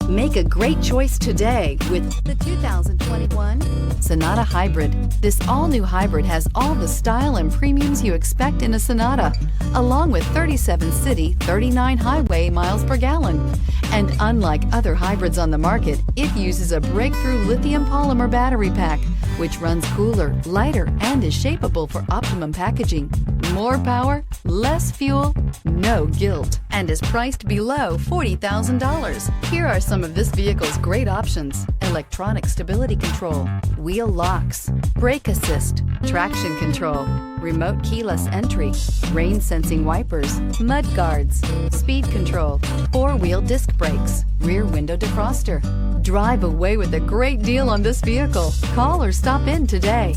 Make a great choice today with the 2021 Sonata Hybrid. This all-new hybrid has all the style and premiums you expect in a Sonata, along with 37 city, 39 highway miles per gallon. And unlike other hybrids on the market, it uses a breakthrough lithium polymer battery pack, which runs cooler, lighter, and is shapeable for optimum packaging. More power, less fuel, no guilt, and is priced below $40,000. Here are some of this vehicle's great options: electronic stability control, wheel locks, brake assist, traction control, remote keyless entry, rain sensing wipers, mud guards, speed control, four-wheel disc brakes, rear window defroster. Drive away with a great deal on this vehicle. Call or stop in today.